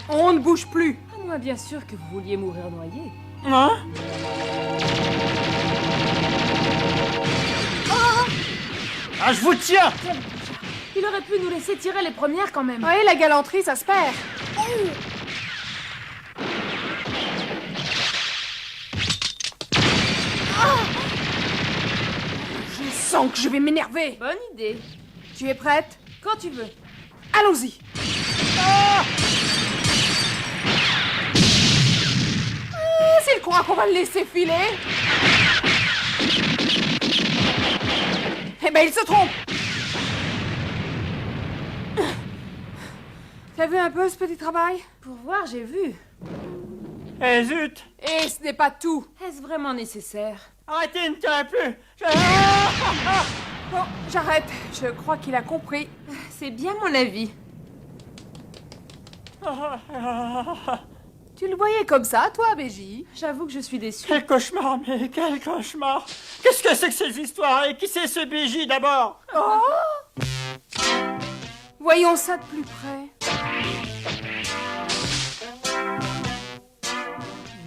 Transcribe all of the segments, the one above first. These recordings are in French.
On ne bouge plus. À moins bien sûr que vous vouliez mourir noyé. Hein? Ah, je vous tiens! Il aurait pu nous laisser tirer les premières quand même. Oui, la galanterie, ça se perd. Je sens que je vais m'énerver. Bonne idée. Tu es prête? Quand tu veux. Allons-y. S'il croit qu'on va le laisser filer. Eh ben, il se trompe. T'as vu un peu ce petit travail? Pour voir, j'ai vu. Eh zut! Et ce n'est pas tout. Est-ce vraiment nécessaire? Arrêtez, ne tirez plus! Bon, j'arrête. Je crois qu'il a compris. C'est bien mon avis. Tu le voyais comme ça, toi, BJ? J'avoue que je suis déçue. Quel cauchemar, mais quel cauchemar! Qu'est-ce que c'est que ces histoires? Et qui c'est ce BJ d'abord? Oh! Voyons ça de plus près.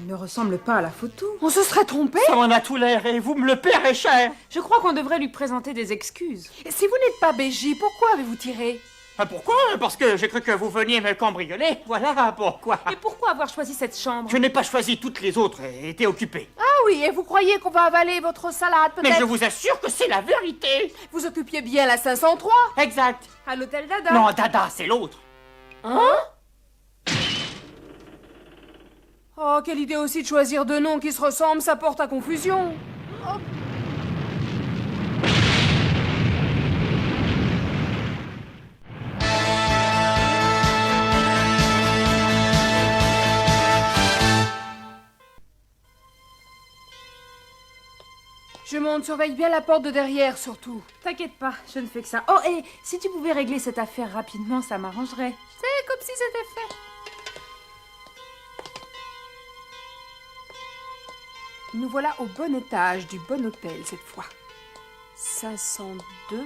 Il ne ressemble pas à la photo. On se serait trompé? Ça m'en a tout l'air et vous me le paierez cher! Je crois qu'on devrait lui présenter des excuses. Si vous n'êtes pas BJ, pourquoi avez-vous tiré? Ah, pourquoi? Parce que j'ai cru que vous veniez me cambrioler. Voilà pourquoi. Et pourquoi avoir choisi cette chambre? Je n'ai pas choisi, toutes les autres étaient occupées. Ah oui, et vous croyez qu'on va avaler votre salade, peut-être? Mais je vous assure que c'est la vérité. Vous occupiez bien la 503? Exact. À l'hôtel Dada. Non, Dada, c'est l'autre. Hein? Oh, quelle idée aussi de choisir deux noms qui se ressemblent, ça porte à confusion. Oh. Je monte, surveille bien la porte de derrière, surtout. T'inquiète pas, je ne fais que ça. Oh, et si tu pouvais régler cette affaire rapidement, ça m'arrangerait. C'est comme si c'était fait. Nous voilà au bon étage du bon hôtel, cette fois. 502.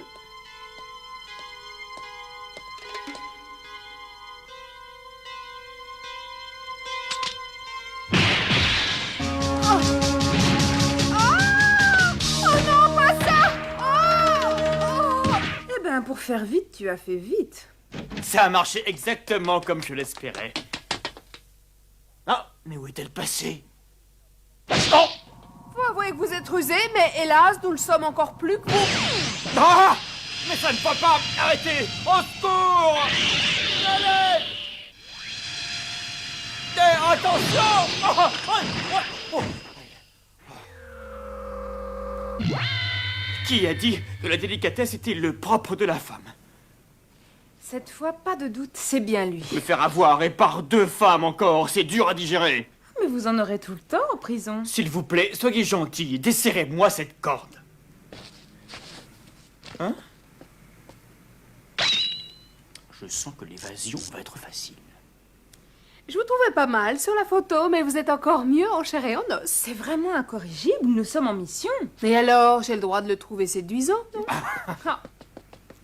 Eh ben, pour faire vite, tu as fait vite. Ça a marché exactement comme je l'espérais. Ah, mais où est-elle passée? Oh! Faut avouer que vous êtes rusé, mais hélas, nous le sommes encore plus que vous. Ah! Mais ça ne peut pas! Arrêtez! Au secours! Allez! Attention! Qui a dit que la délicatesse était le propre de la femme? Cette fois, pas de doute, c'est bien lui. Me faire avoir et par deux femmes encore, c'est dur à digérer. Mais vous en aurez tout le temps en prison. S'il vous plaît, soyez gentil et desserrez-moi cette corde. Hein? Je sens que l'évasion va être facile. Je vous trouvais pas mal sur la photo, mais vous êtes encore mieux en chair et en os. C'est vraiment incorrigible, nous sommes en mission. Et alors, j'ai le droit de le trouver séduisant, non? Ah.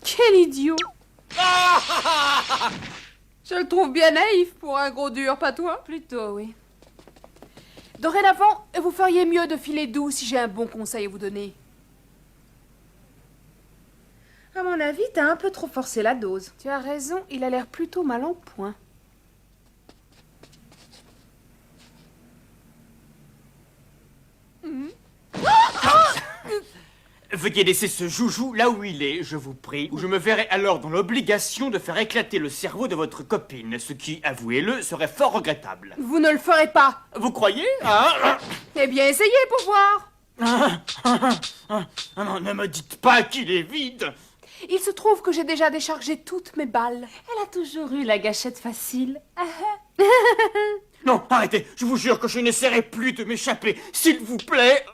Quel idiot! Je le trouve bien naïf pour un gros dur, pas toi? Plutôt, oui. Dorénavant, vous feriez mieux de filer doux si j'ai un bon conseil à vous donner. À mon avis, t'as un peu trop forcé la dose. Tu as raison, il a l'air plutôt mal en point. Veuillez laisser ce joujou là où il est, je vous prie, ou je me verrai alors dans l'obligation de faire éclater le cerveau de votre copine, ce qui, avouez-le, serait fort regrettable. Vous ne le ferez pas. Vous croyez? Hein? Eh bien, essayez pour voir. Non, ne me dites pas qu'il est vide. Il se trouve que j'ai déjà déchargé toutes mes balles. Elle a toujours eu la gâchette facile. Non, arrêtez, je vous jure que je n'essaierai plus de m'échapper, s'il vous plaît.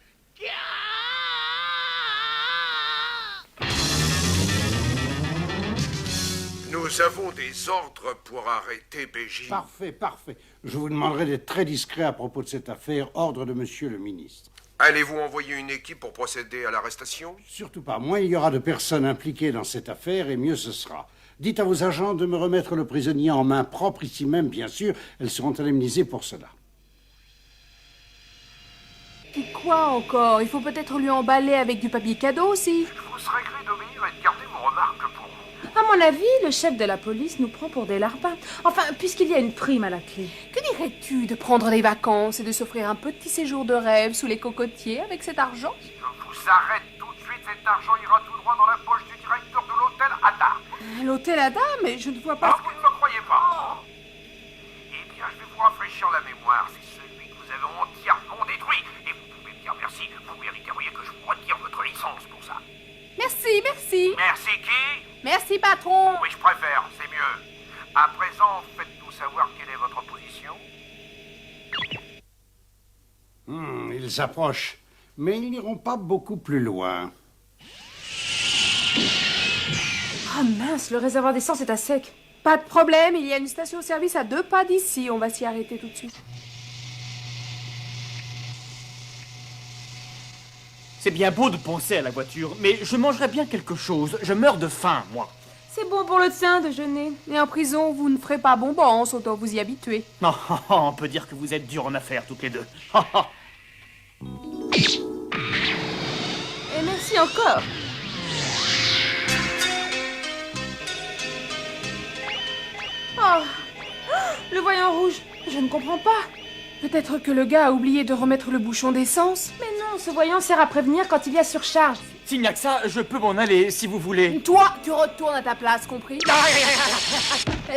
Nous avons des ordres pour arrêter BJ. Parfait, parfait. Je vous demanderai d'être très discret à propos de cette affaire. Ordre de monsieur le ministre. Allez-vous envoyer une équipe pour procéder à l'arrestation? Surtout pas. Moins il y aura de personnes impliquées dans cette affaire, et mieux ce sera. Dites à vos agents de me remettre le prisonnier en main propre ici même, bien sûr. Elles seront indemnisées pour cela. Et quoi encore? Il faut peut-être lui emballer avec du papier cadeau aussi. Je vous serais gré d'obéir et de garder vos remarques pour vous. À mon avis, le chef de la police nous prend pour des larpins. Enfin, puisqu'il y a une prime à la clé. Que dirais-tu de prendre des vacances et de s'offrir un petit séjour de rêve sous les cocotiers avec cet argent? Je vous arrête tout de suite. Cet argent ira tout droit dans la poche du directeur de l'hôtel Ada. L'hôtel Ada, mais je ne vois Ah, pas... vous ne me croyez pas? Eh bien, je vais vous rafraîchir la mémoire. C'est celui que vous avez entièrement détruit. Et vous pouvez me dire merci. Vous mériteriez que je vous retire votre licence pour ça. Merci, merci. Merci qui? Merci, patron. Oui, je préfère, c'est mieux. À présent, faites-nous savoir quelle est votre position. Ils approchent, mais ils n'iront pas beaucoup plus loin. Ah mince, le réservoir d'essence est à sec. Pas de problème, il y a une station-service à 2 pas d'ici. On va s'y arrêter tout de suite. C'est bien beau de penser à la voiture, mais je mangerais bien quelque chose. Je meurs de faim, moi. C'est bon pour le tien, déjeuner. Et en prison, vous ne ferez pas bonbons, autant vous y habituer. Non, on peut dire que vous êtes durs en affaires, toutes les deux. Et merci encore. Oh, le voyant rouge, je ne comprends pas. Peut-être que le gars a oublié de remettre le bouchon d'essence. Mais non, ce voyant sert à prévenir quand il y a surcharge. S'il n'y a que ça, je peux m'en aller, si vous voulez. Toi, tu retournes à ta place, compris?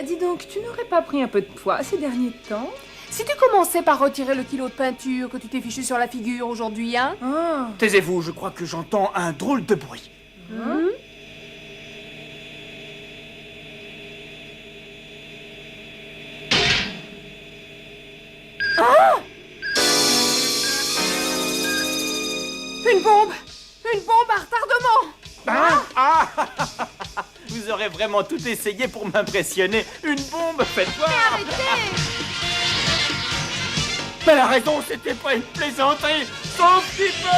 Dis donc, tu n'aurais pas pris un peu de poids ces derniers temps? Si tu commençais par retirer le kilo de peinture que tu t'es fichu sur la figure aujourd'hui, hein? Ah. Taisez-vous, je crois que j'entends un drôle de bruit. Une bombe! Une bombe à retardement! Vous aurez vraiment tout essayé pour m'impressionner. Une bombe, faites voir. Mais elle a raison, c'était pas une plaisanterie. Son petit peu.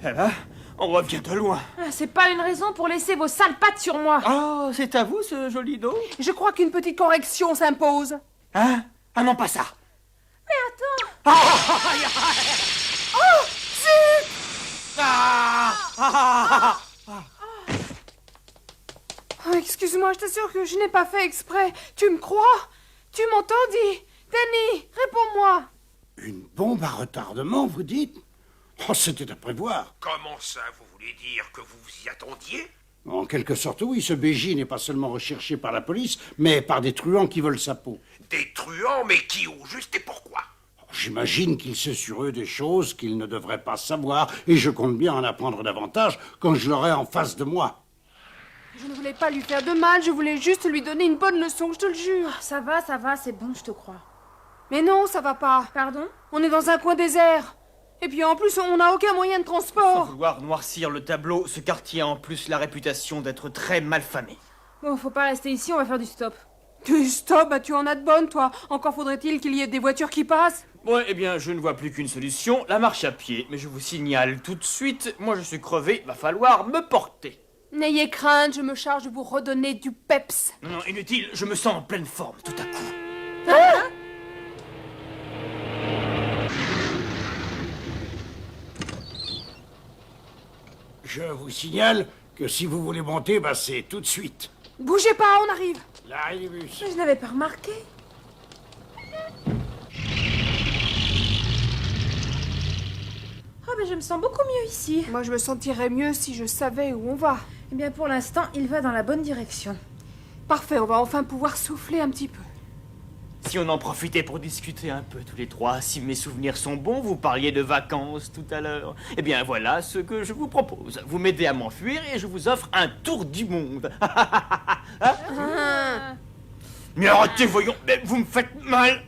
Eh ben, on revient de loin. Ah, c'est pas une raison pour laisser vos sales pattes sur moi. Oh, c'est à vous ce joli dos? Je crois qu'une petite correction s'impose. Hein? Ah non, pas ça. Mais attends. Oh, zut! Oh, excuse-moi, je t'assure que je n'ai pas fait exprès. Tu me crois? Tu m'entends, dis? Danny, réponds-moi. Une bombe à retardement, vous dites? Oh, c'était à prévoir. Comment ça, vous voulez dire que vous vous y attendiez? En quelque sorte, oui, ce BJ n'est pas seulement recherché par la police, mais par des truands qui veulent sa peau. Des truands, mais qui au juste et pourquoi? J'imagine qu'il sait sur eux des choses qu'ils ne devraient pas savoir, et je compte bien en apprendre davantage quand je l'aurai en face de moi. Je ne voulais pas lui faire de mal, je voulais juste lui donner une bonne leçon, je te le jure. Ça va, c'est bon, je te crois. Mais non, ça va pas. Pardon? On est dans un coin désert. Et puis en plus, on n'a aucun moyen de Sans transport. vouloir noircir le tableau, ce quartier a en plus la réputation d'être très malfamé. Bon, faut pas rester ici, on va faire du stop. Tu stop, bah, tu en as de bonnes, toi. Encore faudrait-il qu'il y ait des voitures qui passent. Ouais, eh bien, je ne vois plus qu'une solution, la marche à pied. Mais je vous signale tout de suite, moi je suis crevé, va falloir me porter. N'ayez crainte, je me charge de vous redonner du peps. Non, non, inutile, je me sens en pleine forme tout à coup. Je vous signale que si vous voulez monter, c'est tout de suite. Bougez pas, on arrive. L'arrivus. Mais je n'avais pas remarqué. Oh, mais je me sens beaucoup mieux ici. Moi, je me sentirais mieux si je savais où on va. Eh bien, pour l'instant, il va dans la bonne direction. Parfait, on va enfin pouvoir souffler un petit peu. Si on en profitait pour discuter un peu tous les trois, si mes souvenirs sont bons, vous parliez de vacances tout à l'heure. Eh bien voilà ce que je vous propose. Vous m'aidez à m'enfuir et je vous offre un tour du monde. Hein? Mais arrêtez, voyons, mais vous me faites mal.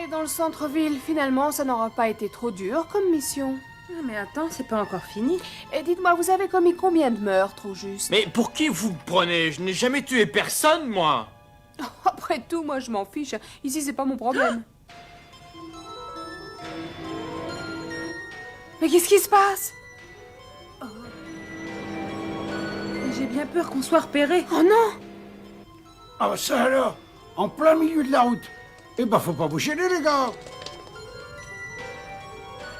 dans le centre-ville. Finalement, ça n'aura pas été trop dur comme mission. Ah, mais attends, c'est pas encore fini. Et dites-moi, vous avez commis combien de meurtres au juste? Mais pour qui vous me prenez? Je n'ai jamais tué personne, moi. Après tout, moi je m'en fiche. Ici, c'est pas mon problème. Mais qu'est-ce qui se passe? J'ai bien peur qu'on soit repéré. Oh non! Ah, ça alors, en plein milieu de la route. Eh ben, faut pas vous gêner, les gars.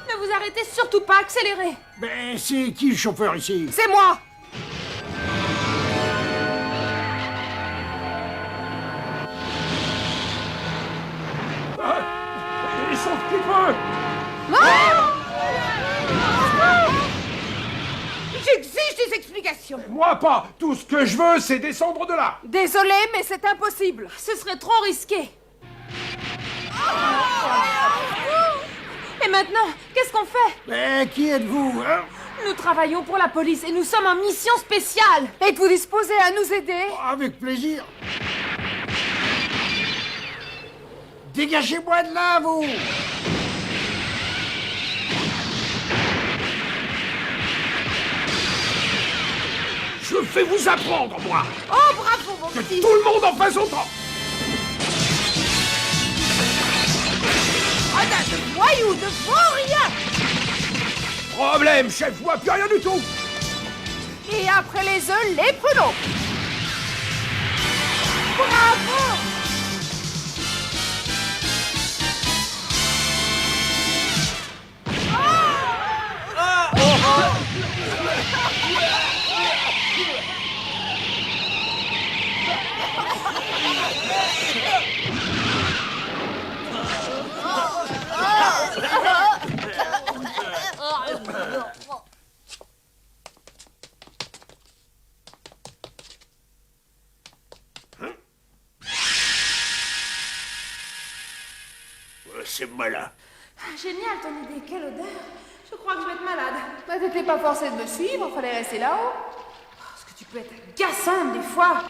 Ne vous arrêtez surtout pas, accélérez. Ben, c'est qui le chauffeur ici? C'est moi! Ils sont petit peu. J'exige des explications! Moi pas. Tout ce que je veux, c'est descendre de là. Désolée, mais c'est impossible! Ce serait trop risqué. Et maintenant, qu'est-ce qu'on fait? Ben, qui êtes-vous, hein? Nous travaillons pour la police et nous sommes en mission spéciale. Êtes-vous disposé à nous aider? Avec plaisir. Dégagez-moi de là, vous! Je vais vous apprendre, moi, Oh, bravo, mon que petit! tout le monde en fasse autant. Oh, de voyous, de vauriens! Problème, chef, je vois plus rien du tout. Et après les œufs, les pruneaux! Bravo! C'est malin. Génial ton idée, quelle odeur. Je crois que je vais être malade. Bah, t'étais pas forcé de me suivre, fallait rester là-haut. Parce que tu peux être agaçante des fois.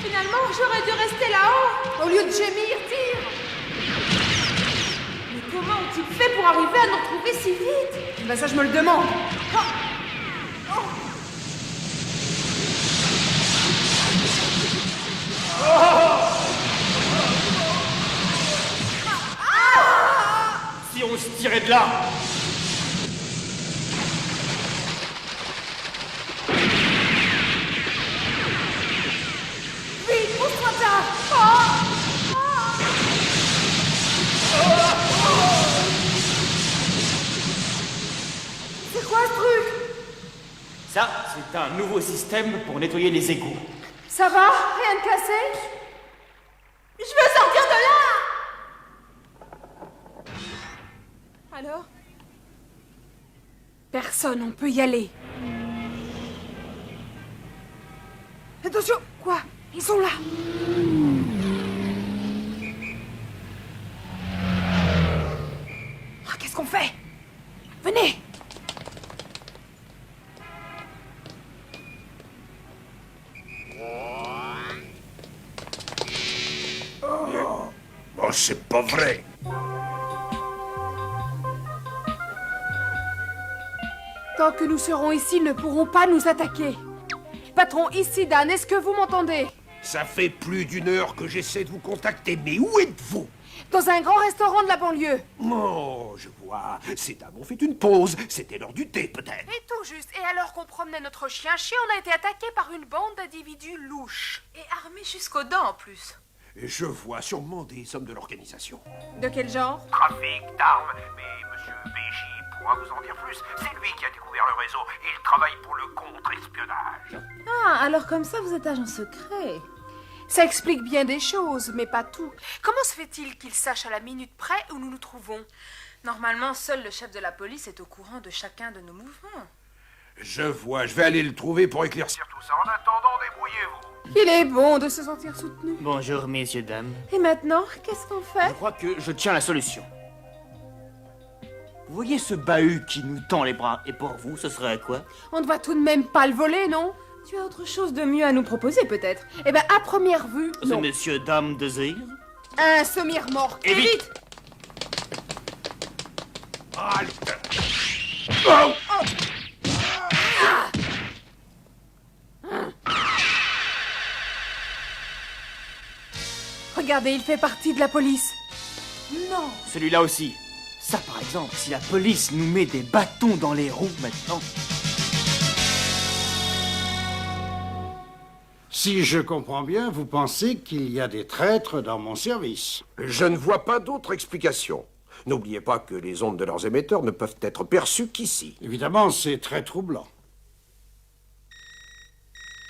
Finalement, j'aurais dû rester là-haut. Au lieu de gémir, tire! Mais comment ont-ils fait pour arriver à nous retrouver si vite? Bah ça, je me le demande. Si on se tirait de là. Vite, pousse-toi ça! C'est quoi ce truc? Ça, c'est un nouveau système pour nettoyer les égouts. Ça va? Rien de cassé? Je veux sortir de là! Alors? Personne, on peut y aller. Attention! Quoi? Ils sont là! Ah, qu'est-ce qu'on fait? Venez! Oh, c'est pas vrai. Tant que nous serons ici, ils ne pourront pas nous attaquer. Patron, ici, Dan, est-ce que vous m'entendez? Ça fait plus d'une heure que j'essaie de vous contacter, mais où êtes-vous? Dans un grand restaurant de la banlieue. Oh, je vois. Ces dames ont fait une pause. C'était l'heure du thé, peut-être. Et tout juste. Et alors qu'on promenait notre chien-chien, on a été attaqué par une bande d'individus louches. Et armé jusqu'aux dents en plus. Et je vois sûrement des hommes de l'organisation. De quel genre? Trafic d'armes, mais Monsieur BJ pourra vous en dire plus. C'est lui qui a découvert le réseau. Il travaille pour le contre-espionnage. Ah, alors comme ça, vous êtes agent secret. Ça explique bien des choses, mais pas tout. Comment se fait-il qu'il sache à la minute près où nous nous trouvons? Normalement, seul le chef de la police est au courant de chacun de nos mouvements. Je vois, je vais aller le trouver pour éclaircir. Tout ça en attendant, débrouillez-vous. Il est bon de se sentir soutenu. Bonjour, messieurs, dames. Et maintenant, qu'est-ce qu'on fait? Je crois que je tiens la solution. Vous voyez ce bahut qui nous tend les bras? Et pour vous, ce serait quoi? On ne va tout de même pas le voler, non? Tu as autre chose de mieux à nous proposer, peut-être? Eh ben, à première vue, C'est non. Monsieur Dame Désir. Un semi-remorque. Et vite. Halte. Regardez, il fait partie de la police. Non, celui-là aussi. Ça, par exemple, si la police nous met des bâtons dans les roues maintenant. Si je comprends bien, vous pensez qu'il y a des traîtres dans mon service. Je ne vois pas d'autre explication. N'oubliez pas que les ondes de leurs émetteurs ne peuvent être perçues qu'ici. Évidemment, c'est très troublant.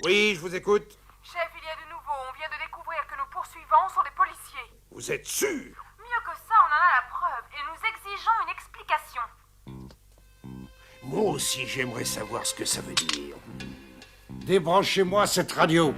Oui, je vous écoute. Chef, il y a de nouveau. On vient de découvrir que nos poursuivants sont des policiers. Vous êtes sûr? Mieux que ça, on en a la preuve et nous exigeons une explication. Moi aussi, j'aimerais savoir ce que ça veut dire. Débranchez-moi cette radio.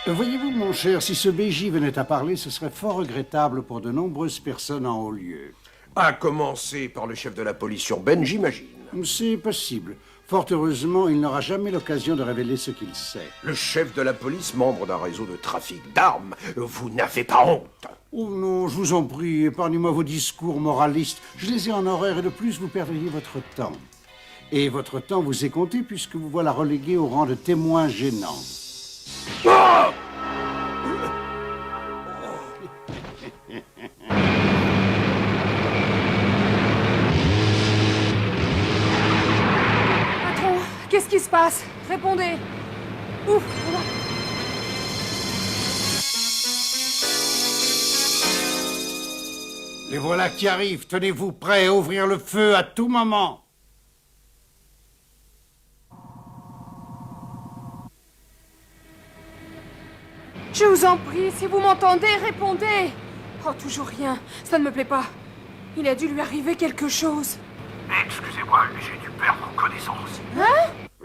Voyez-vous, mon cher, si ce BJ venait à parler, ce serait fort regrettable pour de nombreuses personnes en haut lieu. À commencer par le chef de la police urbaine, j'imagine. C'est possible. Fort heureusement, il n'aura jamais l'occasion de révéler ce qu'il sait. Le chef de la police, membre d'un réseau de trafic d'armes. Vous n'avez pas honte. Oh non, je vous en prie, épargnez-moi vos discours moralistes. Je les ai en horreur et de plus, vous perdriez votre temps. Et votre temps vous est compté puisque vous voilà relégué au rang de témoin gênant. Patron, qu'est-ce qui se passe? Répondez. Ouf, voilà. Les voilà qui arrivent, tenez-vous prêts à ouvrir le feu à tout moment. Je vous en prie, si vous m'entendez, répondez. Oh, toujours rien. Ça ne me plaît pas. Il a dû lui arriver quelque chose. Excusez-moi, j'ai dû perdre connaissance.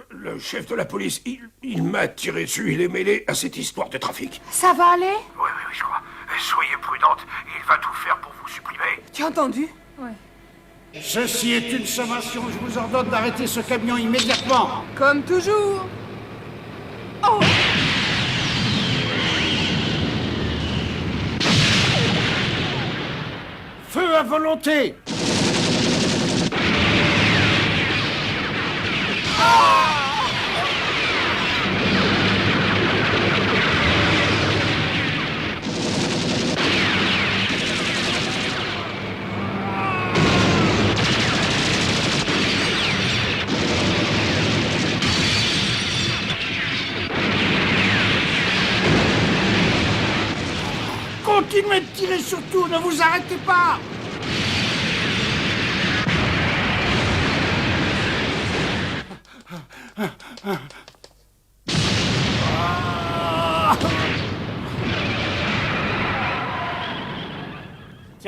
Le chef de la police, il m'a tiré dessus. Il est mêlé à cette histoire de trafic. Ça va aller? Oui, je crois. Soyez prudente, il va tout faire pour vous supprimer. Tu as entendu? Ceci est une sommation, je vous ordonne d'arrêter ce camion immédiatement. Comme toujours. Oh! Feu à volonté. Continuez de tirer sur tout, ne vous arrêtez pas.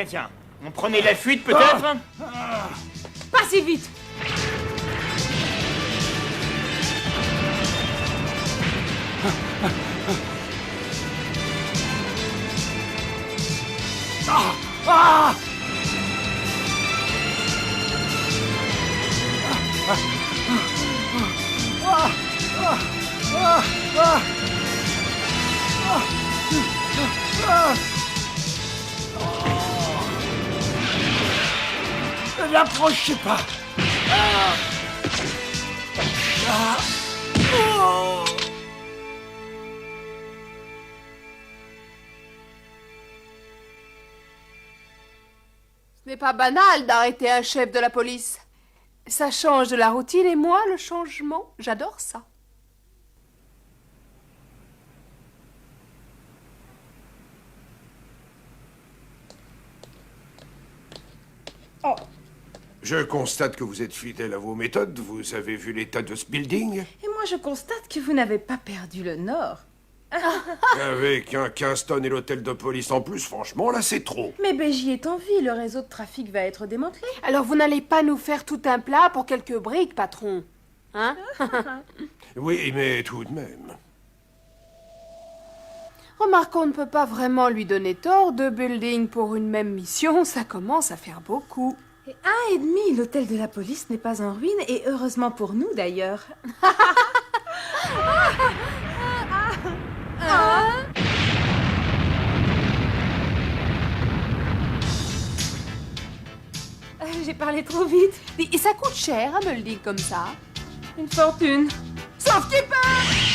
Tiens, on prenait la fuite peut-être? Pas si vite! Ne l'approchez pas. Ce n'est pas banal d'arrêter un chef de la police. Ça change de la routine et moi, le changement, j'adore ça. Je constate que vous êtes fidèle à vos méthodes. Vous avez vu l'état de ce building? Et moi, je constate que vous n'avez pas perdu le nord. Avec un Kingston et l'hôtel de police en plus, franchement, là, c'est trop. Mais BJ est en vie, le réseau de trafic va être démantelé. Alors vous n'allez pas nous faire tout un plat pour quelques briques, patron. Hein? Oui, mais tout de même. Remarque, on ne peut pas vraiment lui donner tort. 2 buildings pour une même mission, ça commence à faire beaucoup. Et 1,5, l'hôtel de la police n'est pas en ruine, et heureusement pour nous d'ailleurs. J'ai parlé trop vite. Et ça coûte cher à me le dire comme ça. Une fortune. Sauf qu'il peut.